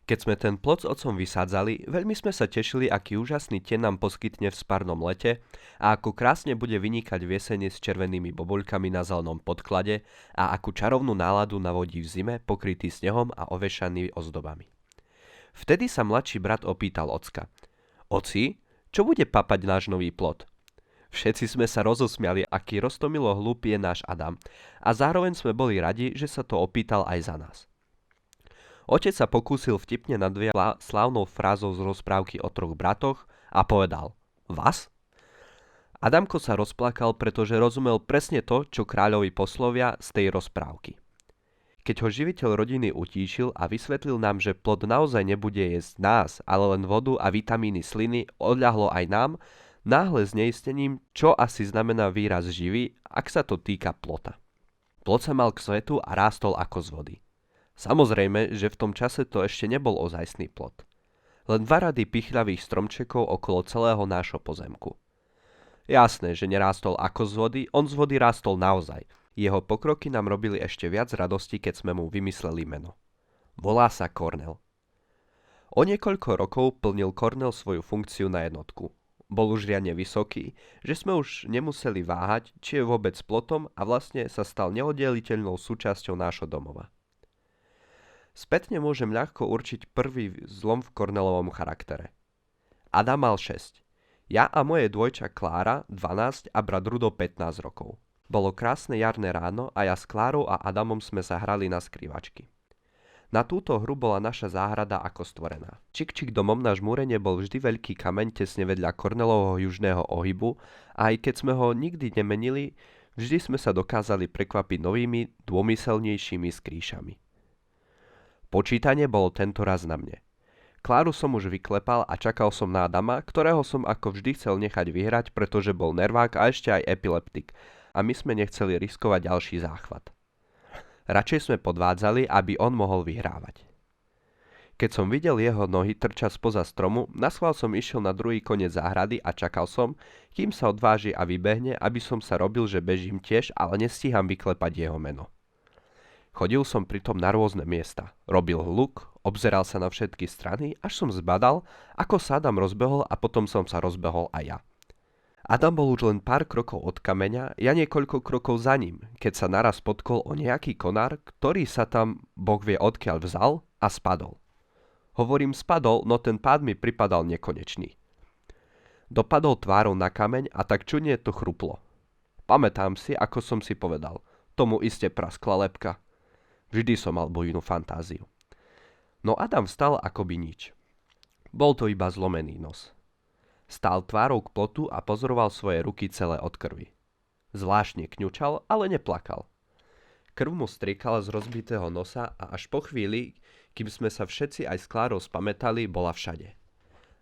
Keď sme ten plot s otcom vysádzali, veľmi sme sa tešili, aký úžasný ten nám poskytne v sparnom lete a ako krásne bude vynikať v jeseni s červenými bobuľkami na zelenom podklade a akú čarovnú náladu navodí v zime pokrytý snehom a ovešaný ozdobami. Vtedy sa mladší brat opýtal ocka: Oci, čo bude papať náš nový plot? Všetci sme sa rozosmiali, aký roztomilo hlúpy je náš Adam, a zároveň sme boli radi, že sa to opýtal aj za nás. Otec sa pokúsil vtipne nadviazať slávnou frázou z rozprávky o troch bratoch a povedal: Vás? Adamko sa rozplakal, pretože rozumel presne to, čo kráľovi poslovia z tej rozprávky. Keď ho živiteľ rodiny utíšil a vysvetlil nám, že plod naozaj nebude jesť nás, ale len vodu a vitamíny sliny, odľahlo aj nám, náhle s neistením, čo asi znamená výraz živý, ak sa to týka plota. Plot sa mal k svetu a rástol ako z vody. Samozrejme, že v tom čase to ešte nebol ozajstný plot. Len 2 rady pichľavých stromčekov okolo celého nášho pozemku. Jasné, že nerástol ako z vody, on z vody rástol naozaj. Jeho pokroky nám robili ešte viac radosti, keď sme mu vymysleli meno. Volá sa Kornel. O niekoľko rokov plnil Kornel svoju funkciu na jednotku. Bol už riadne vysoký, že sme už nemuseli váhať, či je vôbec plotom, a vlastne sa stal neoddeliteľnou súčasťou nášho domova. Spätne môžem ľahko určiť prvý zlom v Kornelovom charaktere. Adam mal 6. Ja a moje dvojča Klára 12 a brat Rudo 15 rokov. Bolo krásne jarné ráno a ja s Klárou a Adamom sme sa hrali na skrývačky. Na túto hru bola naša záhrada ako stvorená. Čik domom na žmúrenie bol vždy veľký kameň tesne vedľa Kornelovho južného ohybu a aj keď sme ho nikdy nemenili, vždy sme sa dokázali prekvapiť novými, dômyselnejšími skrýšami. Počítanie bolo tento raz na mne. Kláru som už vyklepal a čakal som na Adama, ktorého som ako vždy chcel nechať vyhrať, pretože bol nervák a ešte aj epileptik a my sme nechceli riskovať ďalší záchvat. Radšej sme podvádzali, aby on mohol vyhrávať. Keď som videl jeho nohy trčať spoza stromu, naschvál som išiel na druhý koniec záhrady a čakal som, kým sa odváži a vybehne, aby som sa robil, že bežím tiež, ale nestíham vyklepať jeho meno. Chodil som pritom na rôzne miesta, robil hluk, obzeral sa na všetky strany, až som zbadal, ako sa Adam rozbehol a potom som sa rozbehol aj ja. Adam bol už len pár krokov od kameňa, ja niekoľko krokov za ním, keď sa naraz potkol o nejaký konár, ktorý sa tam Boh vie odkiaľ vzal a spadol. Hovorím spadol, no ten pád mi pripadal nekonečný. Dopadol tvárou na kameň a tak čudne to chruplo. Pamätám si, ako som si povedal, tomu iste praskla lebka. Vždy som mal bujnú fantáziu. No Adam vstal akoby nič. Bol to iba zlomený nos. Stál tvárou k plotu a pozoroval svoje ruky celé od krvi. Zvláštne kňučal, ale neplakal. Krv mu striekala z rozbitého nosa a až po chvíli, kým sme sa všetci aj s Klárou spamätali, bola všade.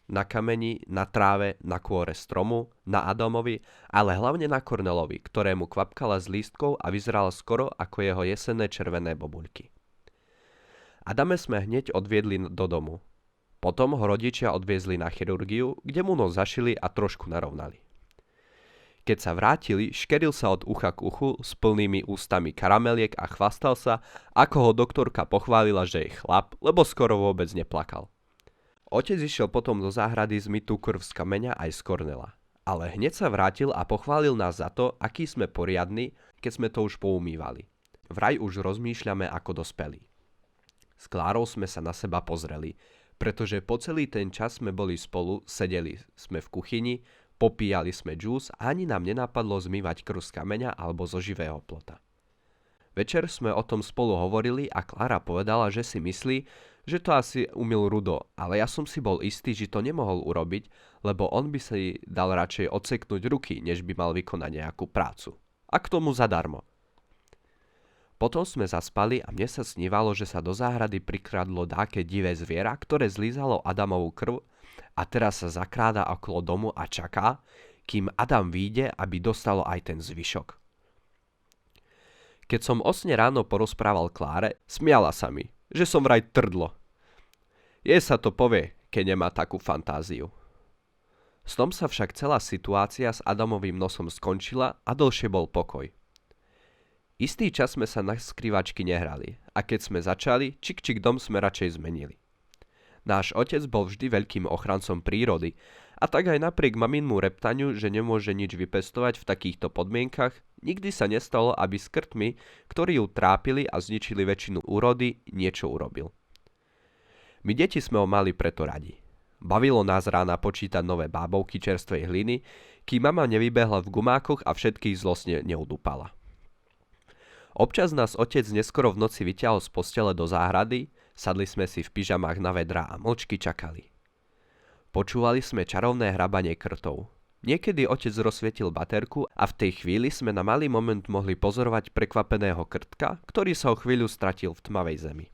Na kameni, na tráve, na kôre stromu, na Adamovi, ale hlavne na Kornelovi, ktorému kvapkala z lístkov a vyzerala skoro ako jeho jesenné červené bobuľky. Adame sme hneď odviedli do domu. Potom ho rodičia odviezli na chirurgiu, kde mu nos zašili a trošku narovnali. Keď sa vrátili, škeril sa od ucha k uchu s plnými ústami karameliek a chvastal sa, ako ho doktorka pochválila, že je chlap, lebo skoro vôbec neplakal. Otec išiel potom do záhrady zmyť tú krv z kameňa aj z Kornela. Ale hneď sa vrátil a pochválil nás za to, aký sme poriadni, keď sme to už poumývali. Vraj už rozmýšľame ako dospelí. S Klárou sme sa na seba pozreli, pretože po celý ten čas sme boli spolu, sedeli sme v kuchyni, popíjali sme džús a ani nám nenapadlo zmývať krv z kameňa alebo zo živého plota. Večer sme o tom spolu hovorili a Klára povedala, že si myslí, že to asi umyl Rudo, ale ja som si bol istý, že to nemohol urobiť, lebo on by si dal radšej odseknúť ruky, než by mal vykonať nejakú prácu. A k tomu zadarmo. Potom sme zaspali a mne sa snívalo, že sa do záhrady prikradlo dáke divé zviera, ktoré zlízalo Adamovú krv a teraz sa zakráda okolo domu a čaká, kým Adam vyjde, aby dostalo aj ten zvyšok. Keď som o sne ráno porozprával Kláre, smiala sa mi, že som vraj trdlo. Jej sa to povie, keď nemá takú fantáziu. S tom sa však celá situácia s Adamovým nosom skončila a dlhšie bol pokoj. Istý čas sme sa na skrývačky nehrali a keď sme začali, čik dom sme radšej zmenili. Náš otec bol vždy veľkým ochrancom prírody a tak aj napriek maminmu reptaniu, že nemôže nič vypestovať v takýchto podmienkach, nikdy sa nestalo, aby s krtmi, ktorí ju trápili a zničili väčšinu úrody, niečo urobil. My deti sme ho mali preto radi. Bavilo nás rána počítať nové bábovky čerstvej hliny, kým mama nevybehla v gumákoch a všetkých zlostne neudúpala. Občas nás otec neskoro v noci vyťahol z postele do záhrady, sadli sme si v pyžamách na vedrá a mlčky čakali. Počúvali sme čarovné hrabanie krtov. Niekedy otec rozsvietil baterku a v tej chvíli sme na malý moment mohli pozorovať prekvapeného krtka, ktorý sa o chvíľu stratil v tmavej zemi.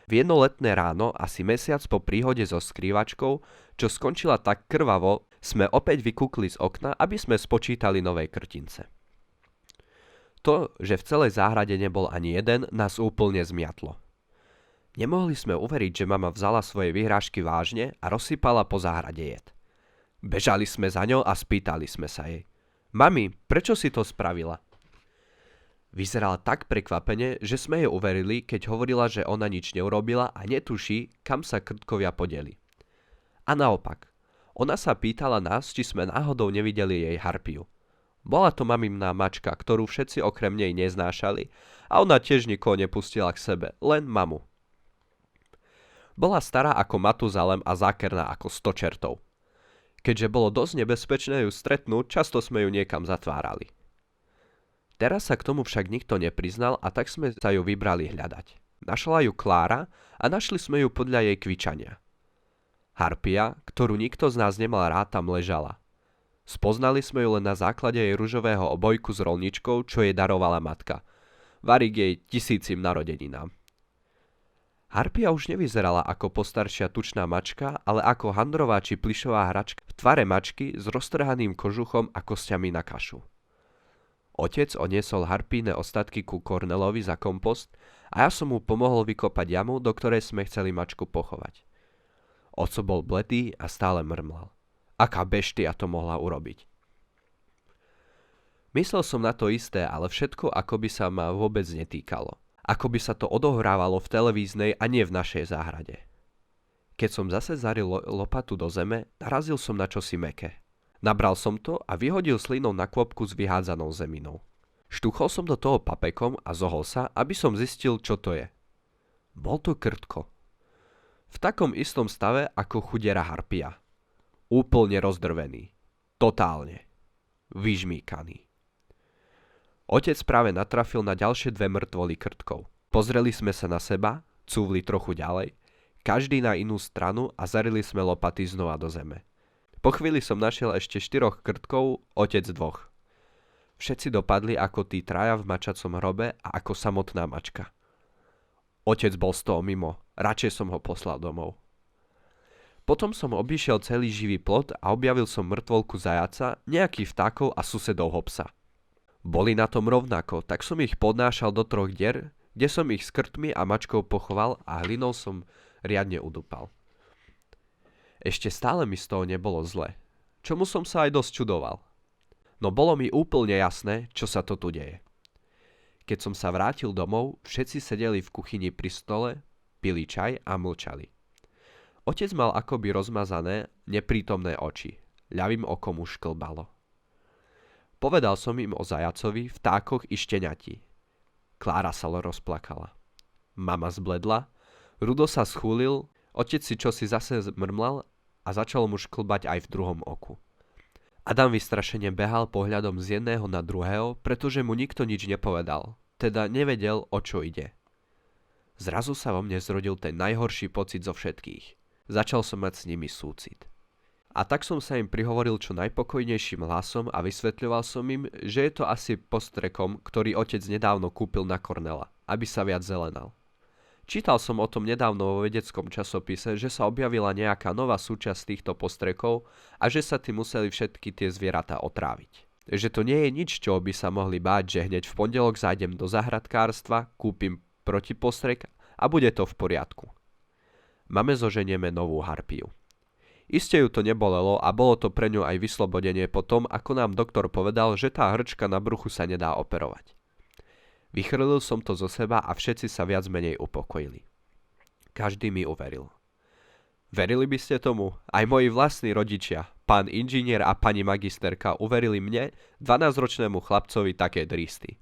V jedno letné ráno, asi mesiac po príhode so skrývačkou, čo skončila tak krvavo, sme opäť vykúkli z okna, aby sme spočítali nové krtince. To, že v celej záhrade nebol ani jeden, nás úplne zmiatlo. Nemohli sme uveriť, že mama vzala svoje vyhrážky vážne a rozsypala po záhrade jed. Bežali sme za ňou a spýtali sme sa jej: Mami, prečo si to spravila? Vyzerala tak prekvapene, že sme jej uverili, keď hovorila, že ona nič neurobila a netuší, kam sa krtkovia podeli. A naopak, ona sa pýtala nás, či sme náhodou nevideli jej harpiu. Bola to mamimná mačka, ktorú všetci okrem nej neznášali a ona tiež nikoho nepustila k sebe, len mamu. Bola stará ako Matuzalem a zákerná ako 100 čertov. Keďže bolo dosť nebezpečné ju stretnúť, často sme ju niekam zatvárali. Teraz sa k tomu však nikto nepriznal a tak sme sa ju vybrali hľadať. Našla ju Klára a našli sme ju podľa jej kvičania. Harpia, ktorú nikto z nás nemal rád, tam ležala. Spoznali sme ju len na základe jej ružového obojku s rolničkou, čo jej darovala matka. Varík jej 1000. narodeninám. Harpia už nevyzerala ako postaršia tučná mačka, ale ako handrová či plyšová hračka v tvare mačky s roztrhaným kožuchom a kostiami na kašu. Otec oniesol harpíne ostatky ku Kornelovi za kompost a ja som mu pomohol vykopať jamu, do ktorej sme chceli mačku pochovať. Oco bol bledý a stále mrmlal. Aká beštia to mohla urobiť? Myslel som na to isté, ale všetko ako by sa ma vôbec netýkalo. Ako by sa to odohrávalo v televíznej a nie v našej záhrade. Keď som zase zaril lopatu do zeme, narazil som na čosi mäkké. Nabral som to a vyhodil slinou na kôpku s vyhádzanou zeminou. Štuchol som do toho papekom a zohol sa, aby som zistil, čo to je. Bol to krtko. V takom istom stave ako chudera harpia. Úplne rozdrvený. Totálne. Vyžmýkaný. Otec práve natrafil na ďalšie 2 mŕtvoly krtkov. Pozreli sme sa na seba, cúvli trochu ďalej, každý na inú stranu a zarili sme lopaty znova do zeme. Po chvíli som našiel ešte 4 krtkov, otec 2. Všetci dopadli ako tí traja v mačacom hrobe a ako samotná mačka. Otec bol z toho mimo, radšej som ho poslal domov. Potom som obišiel celý živý plot a objavil som mŕtvolku zajaca, nejakých vtákov a susedovho psa. Boli na tom rovnako, tak som ich podnášal do 3 dier, kde som ich s krtmi a mačkou pochoval a hlinou som riadne udúpal. Ešte stále mi z toho nebolo zle, čomu som sa aj dosť čudoval. No bolo mi úplne jasné, čo sa to tu deje. Keď som sa vrátil domov, všetci sedeli v kuchyni pri stole, pili čaj a mlčali. Otec mal akoby rozmazané, neprítomné oči, ľavým okom už šklbalo. Povedal som im o zajacovi, vtákoch i šteniati. Klára sa rozplakala. Mama zbledla, Rudo sa schúlil, otec si čosi zase mrmlal a začal mu šklbať aj v druhom oku. Adam vystrašene behal pohľadom z jedného na druhého, pretože mu nikto nič nepovedal, teda nevedel, o čo ide. Zrazu sa vo mne zrodil ten najhorší pocit zo všetkých. Začal som mať s nimi súcit. A tak som sa im prihovoril čo najpokojnejším hlasom a vysvetľoval som im, že je to asi postrekom, ktorý otec nedávno kúpil na Kornela, aby sa viac zelenal. Čítal som o tom nedávno vo vedeckom časopise, že sa objavila nejaká nová súčasť týchto postrekov a že sa tým museli všetky tie zvieratá otráviť. Že to nie je nič, čo by sa mohli báť, že hneď v pondelok zájdem do záhradkárstva, kúpim protipostrek a bude to v poriadku. Mame zoženieme novú harpiu. Iste ju to nebolelo a bolo to pre ňu aj vyslobodenie potom, ako nám doktor povedal, že tá hrčka na bruchu sa nedá operovať. Vychrlil som to zo seba a všetci sa viac menej upokojili. Každý mi uveril. Verili by ste tomu? Aj moji vlastní rodičia, pán inžinier a pani magisterka, uverili mne, 12-ročnému chlapcovi, také dristy.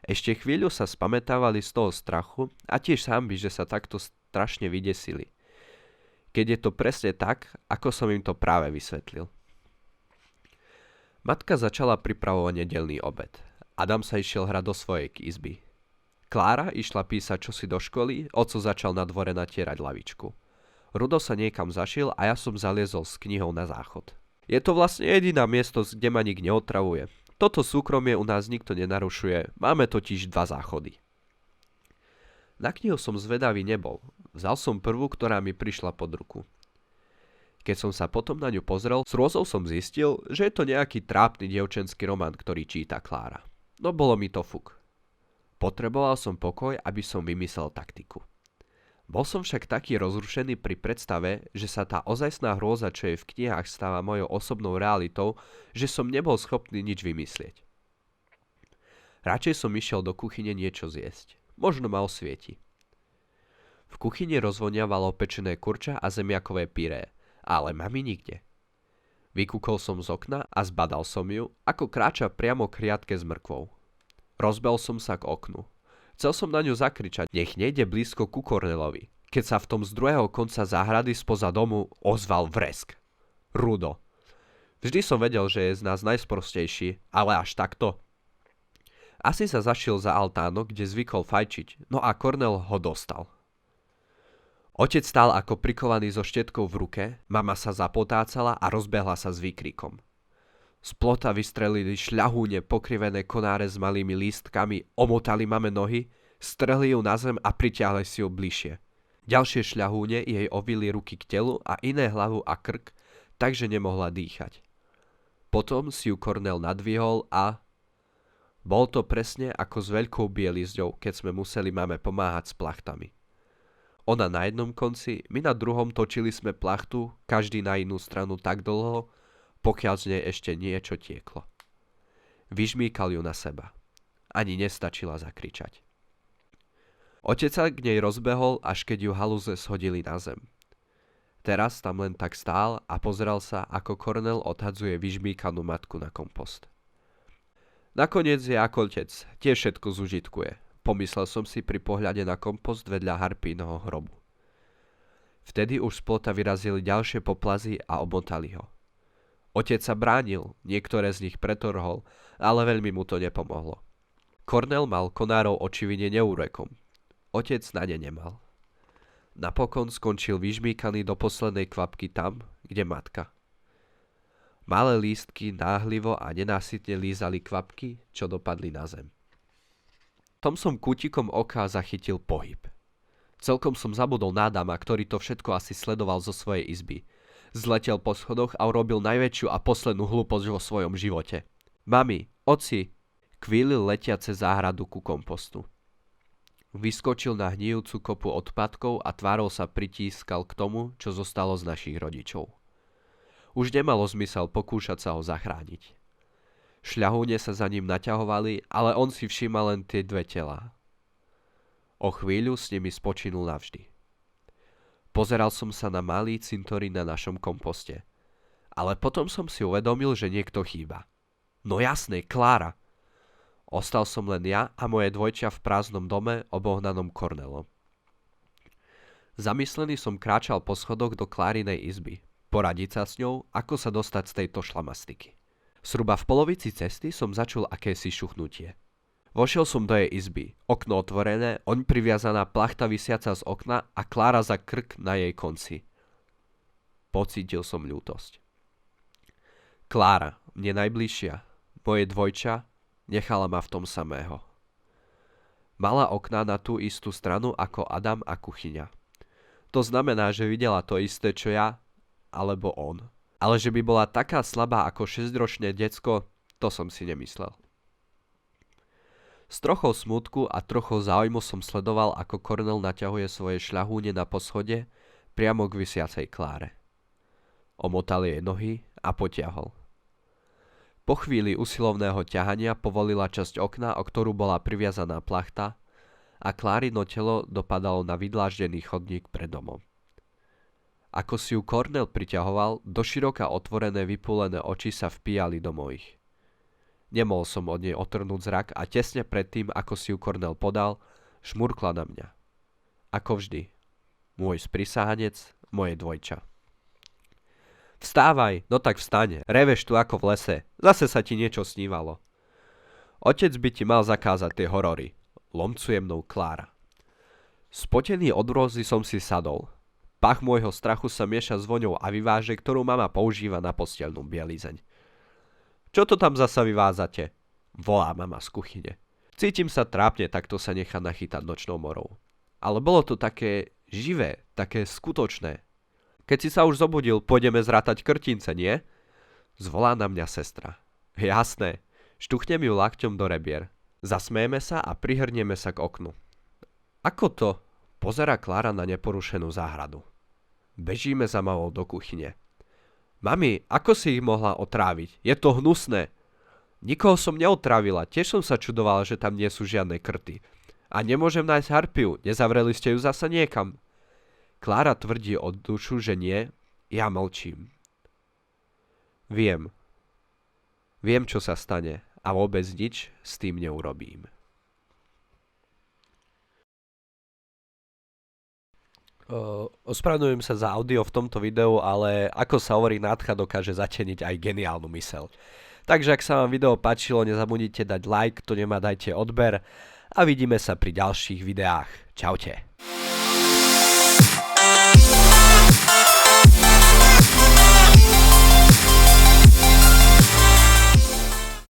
Ešte chvíľu sa spamätávali z toho strachu a tiež hanby, že sa takto strašne vydesili. Keď je to presne tak, ako som im to práve vysvetlil. Matka začala pripravovať nedeľný obed. Adam sa išiel hrať do svojej izby. Klára išla písať čosi do školy, oco začal na dvore natierať lavičku. Rudo sa niekam zašil a ja som zaliezol s knihou na záchod. Je to vlastne jediná miestnosť, kde ma nik neotravuje. Toto súkromie u nás nikto nenarušuje, máme totiž 2 záchody. Na knihu som zvedavý nebol. Vzal som prvú, ktorá mi prišla pod ruku. Keď som sa potom na ňu pozrel, s hrôzou som zistil, že je to nejaký trápny dievčenský román, ktorý číta Klára. No bolo mi to fuk. Potreboval som pokoj, aby som vymyslel taktiku. Bol som však taký rozrušený pri predstave, že sa tá ozajstná hrôza, čo je v knihách, stáva mojou osobnou realitou, že som nebol schopný nič vymyslieť. Radšej som išiel do kuchyne niečo zjesť. Možno ma osvieti. V kuchyni rozvoniavalo pečené kurča a zemiakové pyré, ale mami nikde. Vykúkol som z okna a zbadal som ju, ako kráča priamo k hriadke s mrkvou. Rozbehol som sa k oknu. Chcel som na ňu zakričať, nech nejde blízko ku Kornelovi, keď sa v tom z druhého konca záhrady spoza domu ozval vresk. Rudo. Vždy som vedel, že je z nás najsprostejší, ale až takto. Asi sa zašiel za altánok, kde zvykol fajčiť, no a Kornel ho dostal. Otec stál ako prikovaný so štetkou v ruke, mama sa zapotácala a rozbehla sa s výkrikom. Z plota vystrelili šľahúne pokrivené konáre s malými lístkami, omotali mame nohy, strhli ju na zem a pritiahli si ju bližšie. Ďalšie šľahúne jej ovili ruky k telu a iné hlavu a krk, takže nemohla dýchať. Potom si ju Kornel nadvihol a... Bol to presne ako s veľkou bielizdou, keď sme museli mame pomáhať s plachtami. Ona na jednom konci, my na druhom, točili sme plachtu, každý na inú stranu tak dlho, pokiaľ z nej ešte niečo tieklo. Vyžmýkal ju na seba. Ani nestačila zakričať. Otec sa k nej rozbehol, až keď ju halúze shodili na zem. Teraz tam len tak stál a pozeral sa, ako Kornel odhadzuje vyžmýkanú matku na kompost. Nakoniec je ako otec, tiež všetko zužitkuje. Pomyslel som si pri pohľade na kompost vedľa Harpínoho hrobu. Vtedy už z plota vyrazili ďalšie poplazy a obmotali ho. Otec sa bránil, niektoré z nich pretrhol, ale veľmi mu to nepomohlo. Kornel mal konárov očivine neúrekom. Otec na ne nemal. Napokon skončil vyžmýkaný do poslednej kvapky tam, kde matka. Malé lístky náhlivo a nenásytne lízali kvapky, čo dopadli na zem. Tom som kútikom oka zachytil pohyb. Celkom som zabudol na Adama, ktorý to všetko asi sledoval zo svojej izby. Zletel po schodoch a urobil najväčšiu a poslednú hlúposť vo svojom živote. Mami, oci, kvílil letia cez záhradu ku kompostu. Vyskočil na hnijúcu kopu odpadkov a tvárou sa pritískal k tomu, čo zostalo z našich rodičov. Už nemalo zmysel pokúšať sa ho zachrániť. Šľahúne sa za ním naťahovali, ale on si všímal len tie 2 telá. O chvíľu s nimi spočinul navždy. Pozeral som sa na malý cintorín na našom komposte. Ale potom som si uvedomil, že niekto chýba. No jasné, Klára. Ostal som len ja a moje dvojča v prázdnom dome obohnanom Kornelom. Zamyslený som kráčal po schodoch do Klárinej izby. Poradiť sa s ňou, ako sa dostať z tejto šlamastiky. Zhruba v polovici cesty som začul akési šuchnutie. Vošiel som do jej izby, okno otvorené, oň priviazaná plachta visiaca z okna a Klára za krk na jej konci. Pocítil som ľútosť. Klára, mne najbližšia, moje dvojča, nechala ma v tom samého. Mala okná na tú istú stranu ako Adam a kuchyňa. To znamená, že videla to isté, čo ja, alebo on. Ale že by bola taká slabá ako 6-ročné decko, to som si nemyslel. S trochou smútku a trochou záujmu som sledoval, ako Kornel naťahuje svoje šľahúne na poschode priamo k visiacej Kláre. Omotal jej nohy a potiahol. Po chvíli usilovného ťahania povolila časť okna, o ktorú bola priviazaná plachta, a Klárino telo dopadalo na vydláždený chodník pred domom. Ako si ju Cornel priťahoval, doširoka otvorené vypulené oči sa vpíjali do mojich. Nemohol som od nej otrhnúť zrak a tesne predtým, ako si ju Cornel podal, šmurkla na mňa. Ako vždy. Môj sprisahanec, moje dvojča. Vstávaj, no tak vstaň, reveš tu ako v lese, zase sa ti niečo snívalo. Otec by ti mal zakázať tie horory, lomcuje mnou Klára. Spotený od hrôzy som si sadol. Pach môjho strachu sa mieša s voňou a vyváže, ktorú mama používa na posteľnú bielizeň. Čo to tam zasa vyvázate? Volá mama z kuchyne. Cítim sa trápne, takto sa nechá nachytať nočnou morou. Ale bolo to také živé, také skutočné. Keď si sa už zobudil, pôjdeme zrátať krtince, nie? Zvolá na mňa sestra. Jasné. Štuchnem ju lakťom do rebier. Zasmejeme sa a prihrnieme sa k oknu. Ako to? Pozerá Klára na neporušenú záhradu. Bežíme za mamou do kuchyne. Mami, ako si ich mohla otráviť? Je to hnusné. Nikoho som neotrávila, tiež som sa čudovala, že tam nie sú žiadne krty. A nemôžem nájsť harpiu, nezavreli ste ju zasa niekam. Klára tvrdí od dušu, že nie, ja mlčím. Viem, čo sa stane a vôbec nič s tým neurobím. Ospravedlňujem sa za audio v tomto videu, ale ako sa hovorí, nádcha dokáže začeniť aj geniálnu myseľ. Takže ak sa vám video páčilo, nezabudnite dať like, to nemá dajte odber a vidíme sa pri ďalších videách. Čaute.